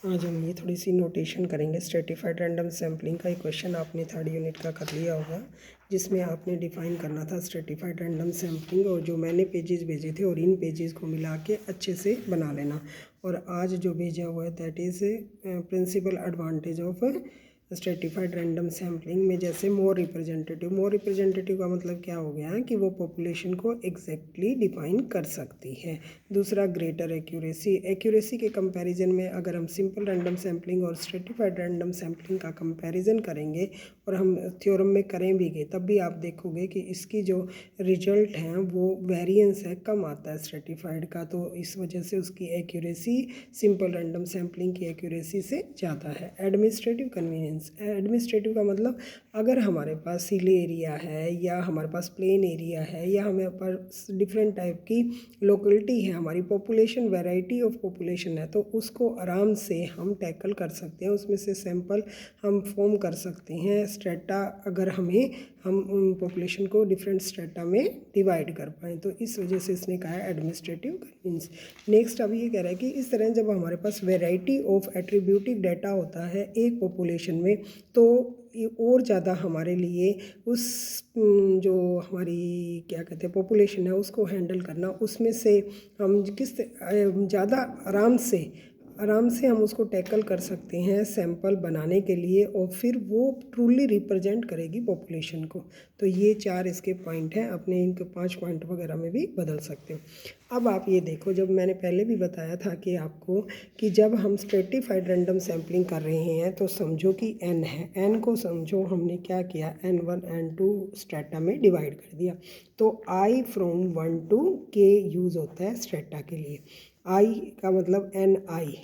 आज हम ये थोड़ी सी नोटेशन करेंगे। स्ट्रेटिफाइड रैंडम सैम्पलिंग का एक क्वेश्चन आपने थर्ड यूनिट का कर लिया होगा, जिसमें आपने डिफाइन करना था स्ट्रेटिफाइड रैंडम सैम्पलिंग, और जो मैंने पेजेस भेजे थे और इन पेजेस को मिला के अच्छे से बना लेना। और आज जो भेजा हुआ है that is principle advantage of stratified random sampling में, जैसे मोर रिप्रेजेंटेटिव का मतलब क्या हो गया कि वो पॉपुलेशन को एग्जैक्टली डिफाइन कर सकती है। दूसरा ग्रेटर एक्यूरेसी के कंपैरिजन में अगर हम सिंपल रैंडम सैम्पलिंग और स्ट्रेटिफाइड रैंडम सैम्पलिंग का कंपैरिजन करेंगे और हम थ्योरम में करें भी गए, तब भी आप देखोगे कि इसकी जो रिजल्ट हैं वो वेरिएंस है, कम आता है स्ट्रेटिफाइड का। तो इस वजह से उसकी एक्यूरेसी सिंपल रैंडम सैम्पलिंग की एक्यूरेसी से ज़्यादा है। एडमिनिस्ट्रेटिव का मतलब अगर हमारे पास हिल एरिया है या हमारे पास प्लेन एरिया है या हमारे पास डिफरेंट टाइप की लोकेलिटी है, हमारी पॉपुलेशन वैरायटी ऑफ पॉपुलेशन है, तो उसको आराम से हम टैकल कर सकते हैं, उसमें से सैंपल हम फॉर्म कर सकते हैं स्ट्रेटा, अगर हम पॉपुलेशन को डिफरेंट स्ट्रेटा में डिवाइड कर पाएँ। तो इस वजह से इसने कहा है एडमिनिस्ट्रेटिव कन्वीनियंस। नेक्स्ट अब ये कह रहा है कि इस तरह जब हमारे पास वैरायटी ऑफ एट्रीब्यूटिव डाटा होता है एक पॉपुलेशन में, तो ये और ज़्यादा हमारे लिए उस जो हमारी क्या कहते हैं पॉपुलेशन है उसको हैंडल करना, उसमें से हम किस ज़्यादा आराम से हम उसको टैकल कर सकते हैं सैंपल बनाने के लिए, और फिर वो ट्रूली रिप्रेजेंट करेगी पॉपुलेशन को। तो ये 4 इसके पॉइंट हैं, अपने इनके 5 पॉइंट वगैरह में भी बदल सकते हो। अब आप ये देखो, जब मैंने पहले भी बताया था कि आपको कि जब हम स्ट्रेटिफाइड रैंडम सैम्पलिंग कर रहे हैं तो समझो कि n है, n को समझो हमने क्या किया, n1 n2 स्ट्रेटा में डिवाइड कर दिया। तो i from 1 to k use होता है स्ट्रेटा के लिए। i का मतलब आई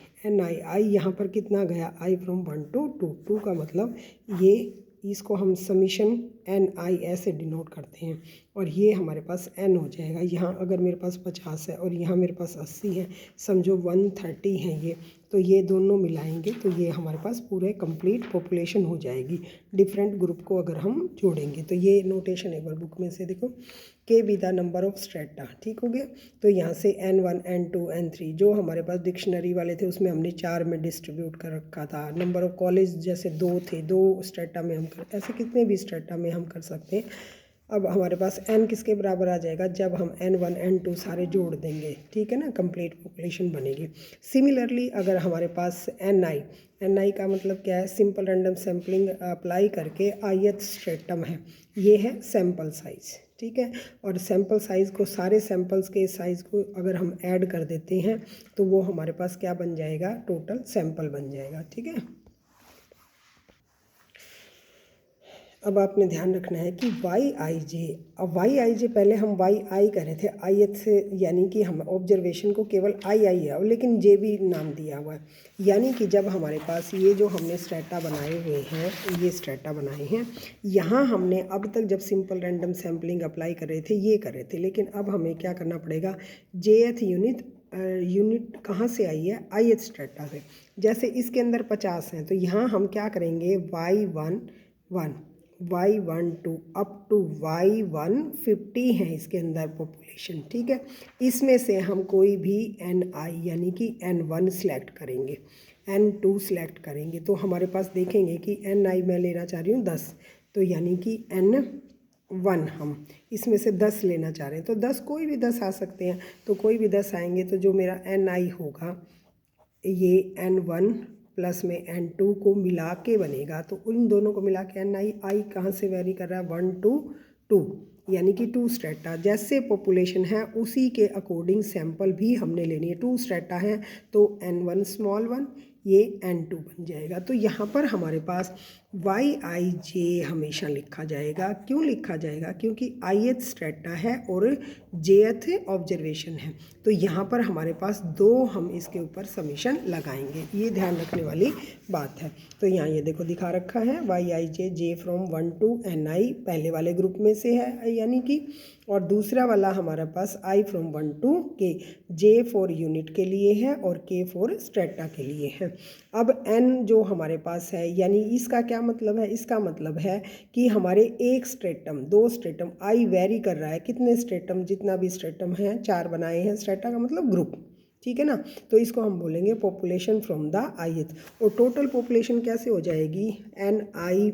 यहाँ पर कितना गया, i फ्रॉम 1 to 2 का मतलब ये, इसको हम समीशन ni ऐसे डिनोट करते हैं, और ये हमारे पास n हो जाएगा। यहाँ अगर मेरे पास 50 है और यहाँ मेरे पास 80 है, समझो 130 है ये, तो ये दोनों मिलाएंगे तो ये हमारे पास पूरे कंप्लीट पॉपुलेशन हो जाएगी। डिफरेंट ग्रुप को अगर हम जोड़ेंगे तो ये नोटेशन एक बार बुक में से देखो, के be the number of strata, ठीक हो गया। तो यहाँ से n1 n2 n3 जो हमारे पास डिक्शनरी वाले थे उसमें हमने 4 में डिस्ट्रीब्यूट कर रखा था। नंबर ऑफ कॉलेज जैसे 2 थे, 2 स्ट्रेटा में हम ऐसे कितने भी स्ट्रेटा में हम कर सकते हैं। अब हमारे पास n किसके बराबर आ जाएगा, जब हम n1 n2 सारे जोड़ देंगे, ठीक है ना, कंप्लीट पॉपुलेशन बनेगी। सिमिलरली अगर हमारे पास ni का मतलब क्या है, सिंपल रैंडम सैम्पलिंग अप्लाई करके ith स्ट्रेटम है, ये है सैम्पल साइज़, ठीक है। और सैम्पल साइज़ को, सारे सैम्पल्स के साइज़ को अगर हम ऐड कर देते हैं तो वो हमारे पास क्या बन जाएगा, टोटल सैम्पल बन जाएगा, ठीक है। अब आपने ध्यान रखना है कि YIJ पहले हम YI कर रहे थे ith से, यानी कि हम ऑब्जर्वेशन को केवल आई है, लेकिन जे भी नाम दिया हुआ है। यानी कि जब हमारे पास ये जो हमने स्ट्रेटा बनाए हुए हैं, ये स्ट्रेटा बनाए हैं, यहाँ हमने अब तक जब सिंपल रैंडम सैम्पलिंग अप्लाई कर रहे थे ये कर रहे थे, लेकिन अब हमें क्या करना पड़ेगा, JH यूनिट कहाँ से आई है, ith स्ट्रेटा से। जैसे इसके अंदर 50 हैं तो यहाँ हम क्या करेंगे, Y12 अप टू Y150 हैं इसके अंदर पॉपुलेशन, ठीक है। इसमें से हम कोई भी NI यानी कि N1 सेलेक्ट करेंगे, N2 सेलेक्ट करेंगे, तो हमारे पास देखेंगे कि NI मैं लेना चाह रही हूँ 10, तो यानी कि N1 हम इसमें से 10 लेना चाह रहे हैं, तो 10 कोई भी 10 आ सकते हैं, तो कोई भी 10 आएंगे तो जो मेरा NI होगा ये N1 प्लस में N2 को मिला के बनेगा। तो उन दोनों को मिला के NI कहाँ से वेरी कर रहा है, 1 to 2, यानी कि 2 स्ट्रेटा। जैसे पॉपुलेशन है उसी के अकॉर्डिंग सैंपल भी हमने लेनी है। 2 स्ट्रेटा हैं तो N1 स्मॉल 1, ये N2 बन जाएगा। तो यहाँ पर हमारे पास YIJ हमेशा लिखा जाएगा। क्यों लिखा जाएगा, क्योंकि ith स्ट्रेटा है और jth ऑब्जर्वेशन है, तो यहाँ पर हमारे पास 2 हम इसके ऊपर समीशन लगाएंगे, ये ध्यान रखने वाली बात है। तो यहाँ ये देखो दिखा रखा है YIJ J from 1 to NI पहले वाले ग्रुप में से है, यानी कि, और दूसरा वाला हमारे पास I from 1 to K, J for unit के लिए है और K फॉर स्ट्रेटा के लिए है। अब N जो हमारे पास है, यानी इसका क्या मतलब है, इसका मतलब है कि हमारे एक स्ट्रेटम, 2 स्ट्रेटम, I वेरी कर रहा है, कितने स्ट्रेटम, जितना भी स्ट्रेटम है 4 बनाए हैं, स्ट्रेटा का मतलब ग्रुप, ठीक है ना। तो इसको हम बोलेंगे पॉपुलेशन फ्रॉम द ith। और टोटल पॉपुलेशन कैसे हो जाएगी, NI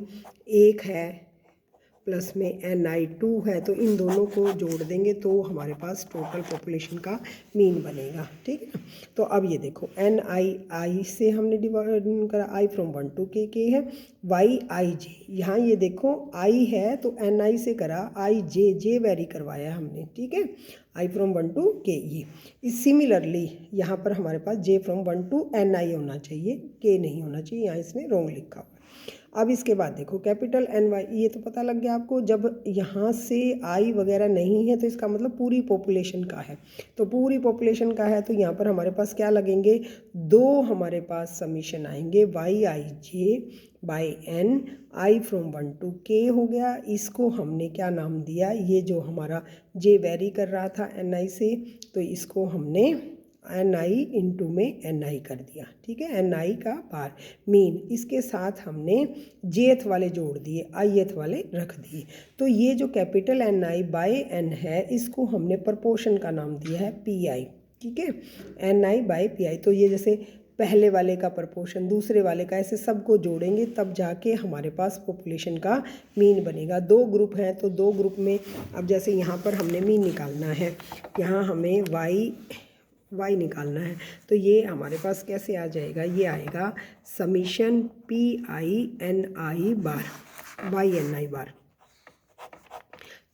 1 है प्लस में NI 2 है, तो इन दोनों को जोड़ देंगे तो हमारे पास टोटल पॉपुलेशन का मीन बनेगा। ठीक है ना। तो अब ये देखो NI से हमने डिवाइड करा, I फ्रॉम 1 to K है, YIJ यहाँ ये देखो I है तो NI से करा, IJ वेरी करवाया हमने। ठीक है, I फ्रॉम 1 to K ये। सिमिलरली यहाँ पर हमारे पास J फ्रॉम 1 to NI होना चाहिए, K नहीं होना चाहिए, यहाँ इसमें रॉन्ग लिखा हुआ है। अब इसके बाद देखो कैपिटल NY, ये तो पता लग गया आपको, जब यहाँ से I वगैरह नहीं है तो इसका मतलब पूरी पॉपुलेशन का है। तो पूरी पॉपुलेशन का है तो यहाँ पर हमारे पास क्या लगेंगे, 2 हमारे पास समीशन आएंगे, YIJ by N, I from 1 to K हो गया। इसको हमने क्या नाम दिया, ये जो हमारा J वेरी कर रहा था NI से, तो इसको हमने NI इंटू में NI कर दिया। ठीक है, NI का बार मीन, इसके साथ हमने Jth वाले जोड़ दिए, Ith वाले रख दिए। तो ये जो कैपिटल NI बाय N है, इसको हमने प्रपोर्शन का नाम दिया है PI। ठीक है, NI बाय PI। तो ये जैसे पहले वाले का प्रपोर्शन, दूसरे वाले का, ऐसे सबको जोड़ेंगे तब जाके हमारे पास पॉपुलेशन का मीन बनेगा। 2 ग्रुप हैं तो 2 ग्रुप में, अब जैसे यहाँ पर हमने मीन निकालना है, यहाँ हमें y निकालना है, तो ये हमारे पास कैसे आ जाएगा, ये आएगा summation PI bar by NI बार।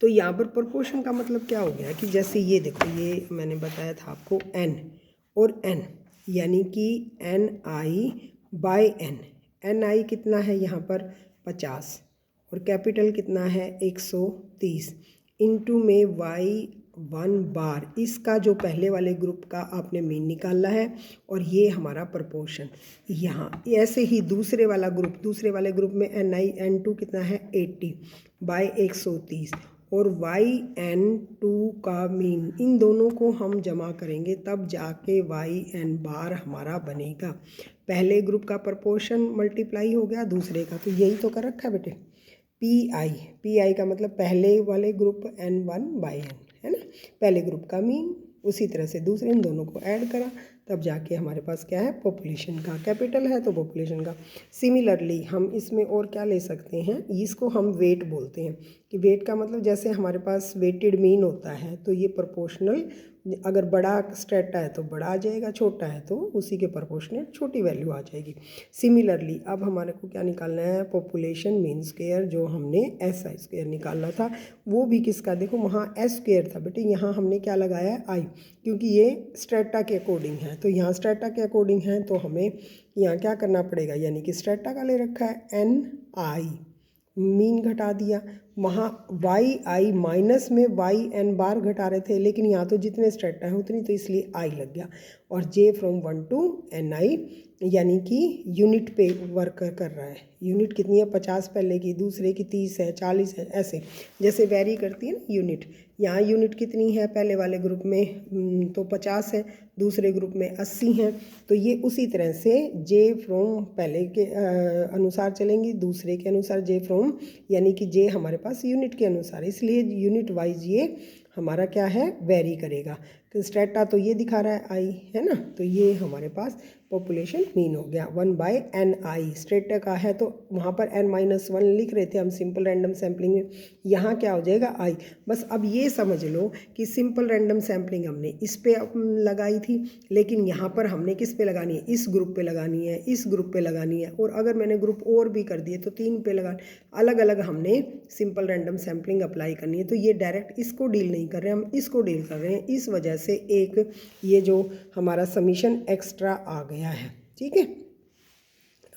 तो यहाँ पर प्रोपोर्शन का मतलब क्या हो गया कि जैसे ये देखो, ये मैंने बताया था आपको N और N, यानी कि NI बाई N। NI कितना है यहाँ पर 50 और कैपिटल कितना है 130 इंटू में Y1 बार, इसका जो पहले वाले ग्रुप का आपने मीन निकाला है, और ये हमारा प्रपोर्शन यहाँ। ऐसे ही दूसरे वाले ग्रुप में NI-N2 कितना है 80 बाई 130 और YN2 का मीन, इन दोनों को हम जमा करेंगे तब जाके YN बार हमारा बनेगा। पहले ग्रुप का प्रपोर्शन मल्टीप्लाई हो गया दूसरे का, तो यही तो कर रखा है बेटे। PI का मतलब पहले वाले ग्रुप N1 बाई N है ना, पहले ग्रुप का मीन, उसी तरह से दूसरे, इन दोनों को ऐड करा तब जाके हमारे पास क्या है, पॉपुलेशन का। कैपिटल है तो पॉपुलेशन का। सिमिलरली हम इसमें और क्या ले सकते हैं, इसको हम वेट बोलते हैं कि वेट का मतलब जैसे हमारे पास वेटेड मीन होता है, तो ये प्रोपोर्शनल, अगर बड़ा स्ट्रेटा है तो बड़ा आ जाएगा, छोटा है तो उसी के प्रोपोर्शनल छोटी वैल्यू आ जाएगी। सिमिलरली अब हमारे को क्या निकालना है, पॉपुलेशन मीन स्क्वायर, जो हमने SI स्क्वायर निकालना था, वो भी किसका, देखो वहाँ S स्क्वायर था बेटे, यहाँ हमने क्या लगाया है I, क्योंकि ये स्ट्रेटा के अकॉर्डिंग है, तो यहाँ स्ट्रेटा के अकॉर्डिंग है तो हमें यहाँ क्या करना पड़ेगा, यानी कि स्ट्रेटा का ले रखा है NI, मीन घटा दिया, वहाँ YI माइनस में YN बार घटा रहे थे, लेकिन यहाँ तो जितने स्ट्रेटा है उतनी, तो इसलिए I लग गया। और J फ्रॉम 1 to NI, यानी कि यूनिट पे वर्क कर रहा है। यूनिट कितनी है, 50 पहले की, दूसरे की 30 है, 40 है, ऐसे जैसे वेरी करती है ना यूनिट। यहाँ यूनिट कितनी है, पहले वाले ग्रुप में तो 50 है, दूसरे ग्रुप में 80 हैं, तो ये उसी तरह से J फ्रॉम पहले के अनुसार चलेंगी, दूसरे के अनुसार J फ्रॉम, यानी कि J हमारे पास यूनिट के अनुसार, इसलिए यूनिट वाइज ये हमारा क्या है, वेरी करेगा। तो स्ट्रेटा तो ये दिखा रहा है I है ना, तो ये हमारे पास पॉपुलेशन मीन हो गया 1 बाई NI। स्ट्रेटा का है तो वहाँ पर N-1 लिख रहे थे हम सिंपल रैंडम सैम्पलिंग में, यहाँ क्या हो जाएगा I। बस अब ये समझ लो कि सिंपल रैंडम सैम्पलिंग हमने इस पे लगाई थी, लेकिन यहाँ पर हमने किस पे लगानी है, इस ग्रुप पे लगानी है, इस ग्रुप पे लगानी है, और अगर मैंने ग्रुप और भी कर दिए तो 3 पे लगा, अलग अलग हमने सिंपल रैंडम सैम्पलिंग अप्लाई करनी है। तो ये डायरेक्ट इसको डील नहीं कर रहे हैं, हम इसको डील कर रहे हैं, इस वजह से एक ये जो हमारा समीशन एक्स्ट्रा आ गया है। ठीक है,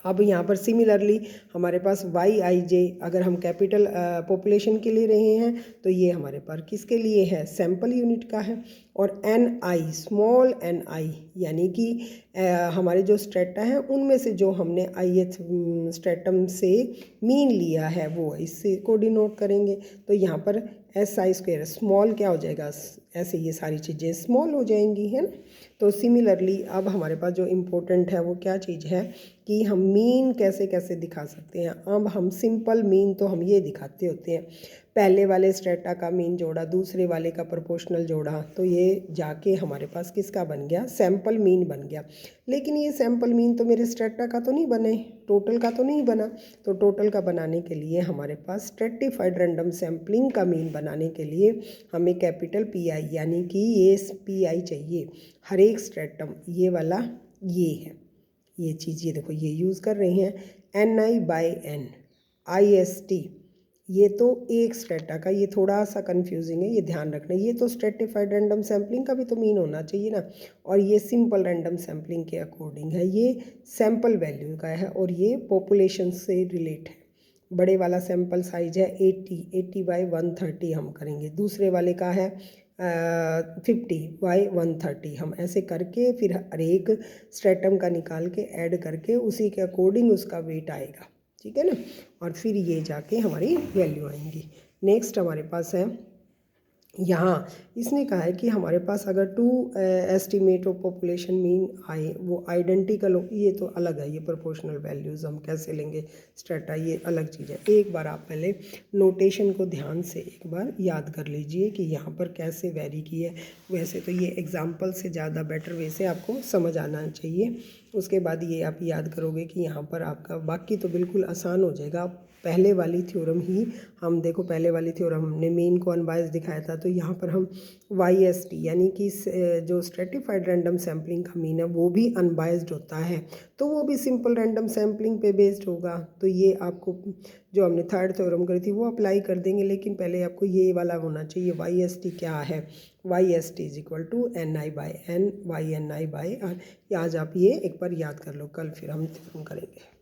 अब यहाँ पर सिमिलरली हमारे पास YIJ, अगर हम कैपिटल पॉपुलेशन के लिए रहे हैं तो ये हमारे पास किसके लिए है, सैंपल यूनिट का है। और NI स्मॉल NI, यानी कि हमारे जो स्ट्रेटा हैं उनमें से जो हमने ith स्ट्रेटम से मीन लिया है वो इससे को डिनोट करेंगे। तो यहाँ पर SI स्क्वायर स्मॉल क्या हो जाएगा, ऐसे ये सारी चीज़ें स्मॉल हो जाएंगी, है ना। तो सिमिलरली अब हमारे पास जो इम्पोर्टेंट है वो क्या चीज़ है कि हम मीन कैसे कैसे दिखा सकते हैं। अब हम सिंपल मीन तो हम ये दिखाते होते हैं, पहले वाले स्ट्रेटा का मीन जोड़ा, दूसरे वाले का प्रोपोर्शनल जोड़ा, तो ये जाके हमारे पास किसका बन गया, सैम्पल मीन बन गया। लेकिन ये सैम्पल मीन तो मेरे स्ट्रेटा का तो नहीं बने, टोटल का तो नहीं बना। तो टोटल का बनाने के लिए हमारे पास स्ट्रेटिफाइड रैंडम सैम्पलिंग का मीन बनाने के लिए हमें कैपिटल PI यानी कि ये PI चाहिए हर एक स्ट्रेटम। ये वाला ये है, ये चीज़, ये देखो ये यूज़ कर रहे हैं NI/N IST। ये तो एक स्ट्रेटा का, ये थोड़ा सा कंफ्यूजिंग है, ये ध्यान रखना। ये तो स्ट्रेटिफाइड रैंडम सैम्पलिंग का भी तो मीन होना चाहिए ना, और ये सिंपल रैंडम सैम्पलिंग के अकॉर्डिंग है, ये सैम्पल वैल्यू का है और ये पॉपुलेशन से रिलेट है। बड़े वाला सैम्पल साइज है 80/130 हम करेंगे, दूसरे वाले का है 50/130। हम ऐसे करके फिर हर एक स्ट्रेटम का निकाल के ऐड करके उसी के अकॉर्डिंग उसका वेट आएगा, ठीक है ना, और फिर ये जाके हमारी वैल्यू आएंगी। नेक्स्ट हमारे पास है यहाँ इसने कहा है कि हमारे पास अगर 2 एस्टीमेट ऑफ पॉपुलेशन मीन आए, वो आइडेंटिकल हो, ये तो अलग है, ये प्रोपोर्शनल वैल्यूज़ हम कैसे लेंगे स्ट्रेटा, ये अलग चीज़ है। एक बार आप पहले नोटेशन को ध्यान से एक बार याद कर लीजिए कि यहाँ पर कैसे वेरी की है। वैसे तो ये एग्जाम्पल से ज़्यादा बेटर वे से आपको समझ आना चाहिए। उसके बाद ये आप याद करोगे कि यहाँ पर आपका बाकी तो बिल्कुल आसान हो जाएगा। पहले वाली थ्योरम ही हम देखो, पहले वाली थ्योरम हमने मीन को अनबायस्ड दिखाया था, तो यहाँ पर हम YST यानी कि जो स्ट्रेटिफाइड रैंडम सैम्पलिंग का मीन है वो भी अनबायस्ड होता है, तो वो भी सिंपल रैंडम सैम्पलिंग पे बेस्ड होगा। तो ये आपको जो हमने थर्ड थ्योरम करी थी वो अप्लाई कर देंगे, लेकिन पहले आपको ये वाला होना चाहिए YST क्या है, YST = NI/N YNI/R। आज आप ये एक बार याद कर लो, कल फिर हम थ्योरम करेंगे।